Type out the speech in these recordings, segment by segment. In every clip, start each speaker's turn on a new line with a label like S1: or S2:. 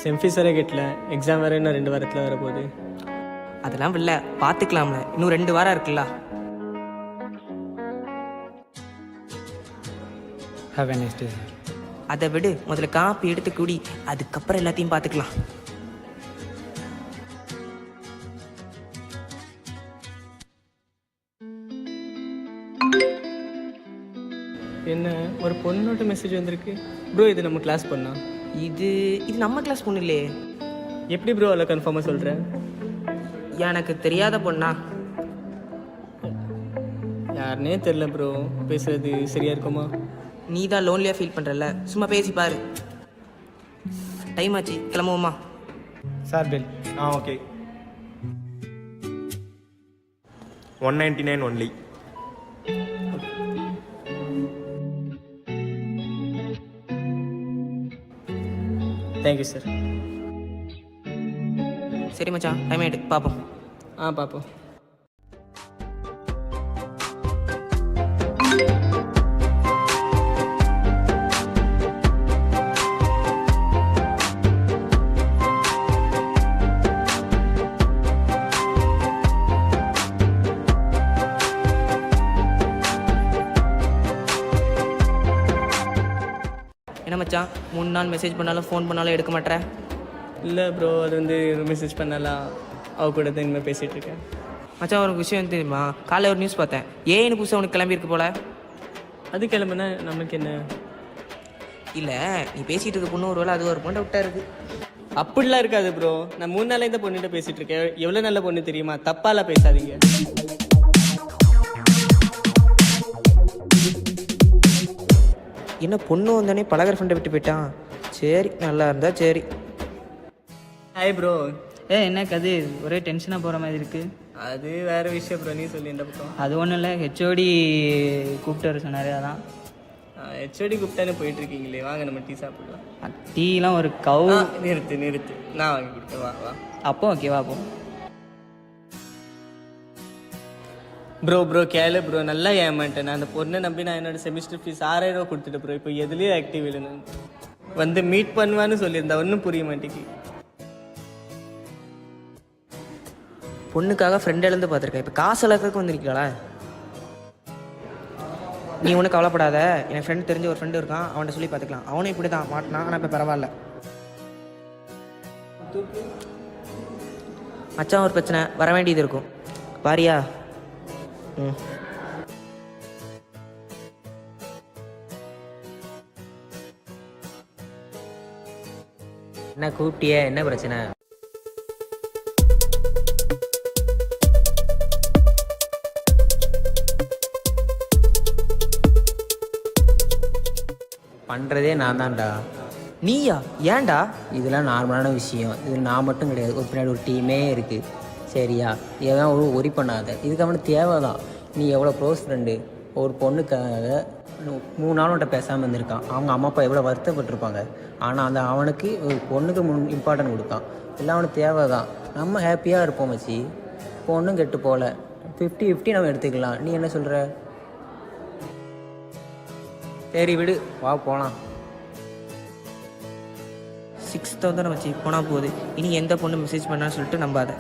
S1: செம்ஃபீஸ் வரை கட்டல, எக்ஸாம் வேறு இன்னும் 2 வாரத்தில் வர போகுது.
S2: அதெல்லாம் இல்லை, பார்த்துக்கலாம்ல, இன்னும் 2 வாரம் இருக்குல்ல.
S3: Have a nice day sir.
S2: அதை விடு, முதல்ல காப்பி எடுத்து குடி, அதுக்கப்புறம் எல்லாத்தையும் பார்த்துக்கலாம்.
S1: என்ன ஒரு பொண்ணோட மெசேஜ் வந்திருக்கு ப்ரோ. இது நம்ம கிளாஸ் பொண்ணா?
S2: இது இது நம்ம கிளாஸ் பொண்ணு இல்லையே.
S1: எப்படி ப்ரோ அதில் கன்ஃபார்மாக சொல்கிறேன்?
S2: எனக்கு தெரியாத பொண்ணா?
S1: யாருனே தெரில ப்ரோ. பேசுறது சரியா இருக்குமா?
S2: நீ தான் லோன்லியாக ஃபீல் பண்ணுறல, சும்மா பேசி பாரு. டைம் ஆச்சு, கிளம்புவோமா?
S3: Sir bill.
S4: Okay. 199 only.
S1: Thank you sir.
S2: சரி மச்சான், டைம் ஆகிட்டு, பார்ப்போம்.
S1: பார்ப்போம்.
S2: என்ன மச்சான், 3 நாள் மெசேஜ் பண்ணாலும் ஃபோன் பண்ணாலும் எடுக்க மாட்டேற?
S1: இல்லை ப்ரோ, அது வந்து மெசேஜ் பண்ணலாம், அவ கூட தான் இனிமேல் பேசிகிட்டு இருக்கேன்.
S2: மச்சான் ஒரு விஷயம் தெரியுமா, காலையில் ஒரு நியூஸ் பார்த்தேன். ஏன்னு புதுசாக உனக்கு கிளம்பியிருக்கு போல.
S1: அது கிளம்புனா நமக்கு என்ன?
S2: இல்லை, நீ பேசிகிட்டு இருக்க பொண்ணு ஒரு வேளை அது ஒரு பொண்ணை விட்டா இருக்கு.
S1: அப்படிலாம் இருக்காது ப்ரோ. நான் 3 நாளாக இந்த பொண்ணுகிட்ட பேசிகிட்டு இருக்கேன். எவ்வளோ நல்ல பொண்ணு தெரியுமா? தப்பாலாம் பேசாதீங்க.
S2: என்ன பொண்ணு வந்தோடனே பழகிற ஃப்ரெண்டை விட்டு போயிட்டான். சரி, நல்லா இருந்தா சரி.
S1: Hi bro.
S5: என்ன கதிர், ஒரே டென்ஷனாக போகிற மாதிரி இருக்குது?
S1: அது வேறு விஷயம் ப்ரோ, நீ சொல்லி இந்த பக்கம்.
S5: அது ஒன்றும் இல்லை, ஹெச்ஓடி கூப்பிட்டு வர சொன்னார், அதான்.
S1: ஹெச்ஓடி கூப்பிட்டானே போயிட்டுருக்கீங்களே, வாங்க நம்ம டீ சாப்பிடலாம்.
S5: டீலாம் ஒரு கவு.
S1: நிறுத்து, நான் வாங்கி கொடுத்தேன், வா.
S5: அப்போ ஓகேவா? அப்போ
S1: ப்ரோ கேளு ப்ரோ, நல்லா ஏமாட்டேன். நான் அந்த பொண்ணை நம்பி நான் என்னோட செமிஸ்டர் ஃபீஸ் 6000 ரூபா கொடுத்துட்டு ப்ரோ. இப்போ எதுலேயும் ஆக்டிவ் இல்லை. நான் வந்து மீட் பண்ணுவான்னு சொல்லியிருந்தா ஒன்றும் புரிய மாட்டேங்கி.
S2: பொண்ணுக்காக ஃப்ரெண்ட் இழந்து பார்த்துருக்கேன், இப்போ காசு இழக்கிறதுக்கு வந்திருக்கீங்களா? நீ ஒன்றும் கவலைப்படாத, என் ஃப்ரெண்ட் தெரிஞ்ச ஒரு ஃப்ரெண்டு இருக்கான், அவன்கிட்ட சொல்லி பார்த்துக்கலாம். அவனும் இப்படி தான் மாட்டினான், ஆனால் இப்போ பரவாயில்ல. மச்சான் ஒரு பிரச்சனை, வர வேண்டியது இருக்கும், பாரியா?
S6: என்ன கூப்பிட்டிய? என்ன பிரச்சனை? பண்ணுறதே நான் தான்டா.
S2: நீயா? ஏன்டா?
S6: இதெல்லாம் நார்மலான விஷயம். இது நான் மட்டும் கிடையாது, ஒரு பின்னாடி ஒரு டீமே இருக்குது, சரியா? இதெல்லாம் ஒரு ஒரி பண்ணாத. இதுக்கு அவனுக்கு தேவை தான். நீ எவ்வளோ க்ளோஸ் ஃப்ரெண்டு. ஒரு பொண்ணுக்காக 3 நாள் உன்ட்ட பேசாமல் இருந்திருக்கான். அவங்க அம்மா அப்பா எவ்வளோ வருத்தப்பட்டிருப்பாங்க. ஆனால் அந்த அவனுக்கு ஒரு பொண்ணுக்கு இம்பார்ட்டன்ட் கொடுக்கான். எல்லாம் அவனுக்கு தேவை தான். நம்ம ஹாப்பியாக இருப்போம் மச்சி. பொண்ணும் கெட்டு போகல. 50-50 நம்ம எடுத்துக்கலாம். நீ என்ன சொல்கிற? சரி விடு, வா போகலாம்.
S2: 6000 வச்சு போனால் போகுது. இனி எந்த பொண்ணு மெசேஜ் பண்ணான்னு சொல்லிட்டு நம்பாத.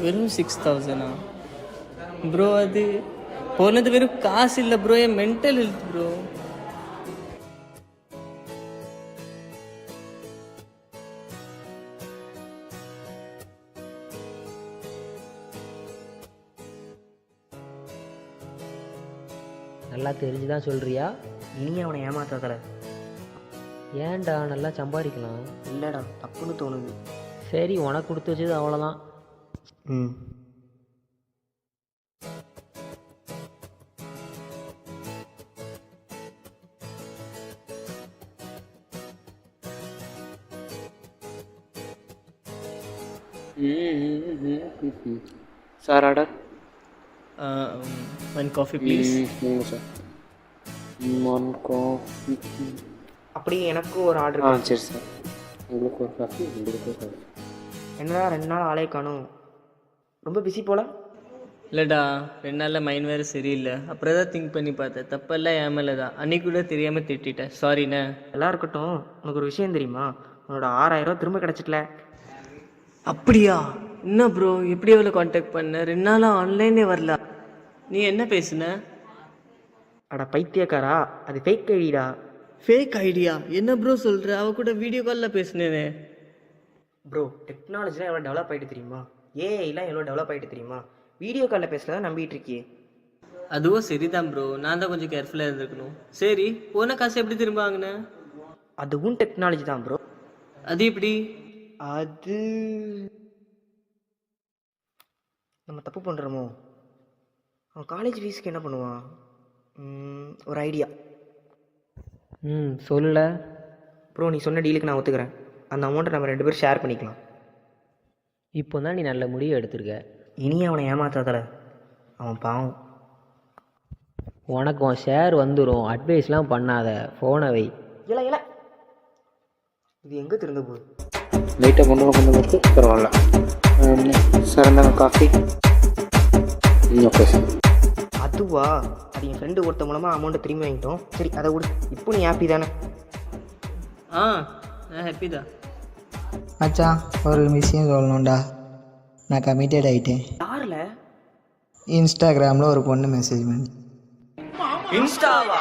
S1: வெறும் 6000 ப்ரோ? அது போனது வெறும் காசு இல்லை ப்ரோ, என் மென்டல் ஹெல்த் ப்ரோ.
S6: நல்லா தெரிஞ்சுதான் சொல்கிறியா?
S2: இனி அவனை ஏமாத்தாதல.
S6: ஏன்டா, நல்லா சம்பாதிக்கலாம்.
S2: இல்லைடா, தப்புன்னு தோணுது.
S6: சரி, உனக்கு கொடுத்து வச்சது அவ்வளோதான்.
S3: Sir order.
S1: 1 coffee please.
S3: Sir 1 coffee.
S2: அப்படியே எனக்கும் ஒரு ஆர்டர்.
S3: சரி சார், உங்களுக்கு ஒரு காஃபி, உங்களுக்கு ஒரு காஃபி.
S2: என்னடா 2 நாள் ஆளே காணும், ரொம்ப பிஸி போல.
S1: இல்லைடா, 2 நாளில் மைண்ட் வேறு சரியில்லை. அப்புறம் தான் திங்க் பண்ணி பார்த்தேன், தப்பெல்லாம் ஏன் மேலே தான். அன்னைக்கு கூட தெரியாமல் திட்டேன், சாரிண்ணே.
S2: எல்லாம் இருக்கட்டும், உனக்கு ஒரு விஷயம் தெரியுமா? உன்னோட 6000 ரூபா திரும்ப கிடச்சிட்டல.
S1: அப்படியா? என்ன ப்ரோ எப்படி எவ்வளோ காண்டாக்ட் பண்ண? 2 நாளாக ஆன்லைனே வரல. நீ என்ன பேசுன?
S2: அட பைத்தியக்காரா, அது ஃபேக் ஐடிடா.
S1: ஃபேக் ஐடியா? என்ன ப்ரோ சொல்கிற? அவ கூட வீடியோ காலில் பேசுனேனே.
S2: ப்ரோ டெக்னாலஜிலாம் எவ்வளோ டெவலப் ஆகிட்டு தெரியுமா? ஏஐலாம் எவ்வளோ டெவலப் ஆகிட்டு தெரியுமா? வீடியோ காலில் பேசுகிறதா நம்பிட்டு இருக்கியே.
S1: அதுவும் சரிதான் ப்ரோ, நான் தான் கொஞ்சம் கேர்ஃபுல்லாக இருந்திருக்கணும். சரி, போன காசு எப்படி திரும்ப வாங்கினேன்?
S2: அதுவும் டெக்னாலஜி தான் ப்ரோ.
S1: அது எப்படி?
S2: அது நம்ம தப்பு பண்ணுறோமோ? அவன் காலேஜ் ஃபீஸுக்கு என்ன பண்ணுவான்? ஒரு ஐடியா.
S6: சொல்லல.
S2: ப்ரோ நீ சொன்ன டீலுக்கு நான் ஒத்துக்கிறேன். அந்த அமௌண்ட்டை நம்ம 2 பேரும் ஷேர் பண்ணிக்கலாம்.
S6: இப்போ தான் நீ நல்ல முடிவு எடுத்திருக்க.
S2: இனி அவனை ஏமாத்தாதல, அவன் பாவம்.
S6: உனக்கு உன் ஷேர் வந்துடும். அட்வைஸ்லாம் பண்ணாத, ஃபோனை வை.
S2: இல்ல இது எங்கே திருந்த போகுது?
S3: லைட்டாக கொண்டு வந்து பரவாயில்ல. சார் இருந்தாங்க காஃபி. Okay sir.
S2: அதுவா? அது என் ஃப்ரெண்டு ஒருத்த மூலமாக அமௌண்ட்டை திரும்பி வாங்கிட்டோம். சரி அதை விடு. இப்போ நீ ஹாப்பி தானே?
S1: நான் ஹாப்பி தான்.
S4: மச்சான் ஒரு விஷயம் சொல்லணும்டா. நான் கமிட்டட் ஆகிட்டேன்.
S2: யாரில்?
S4: இன்ஸ்டாகிராமில் ஒரு பொண்ணு மெசேஜ் பண்ணி.
S1: இன்ஸ்டாவா?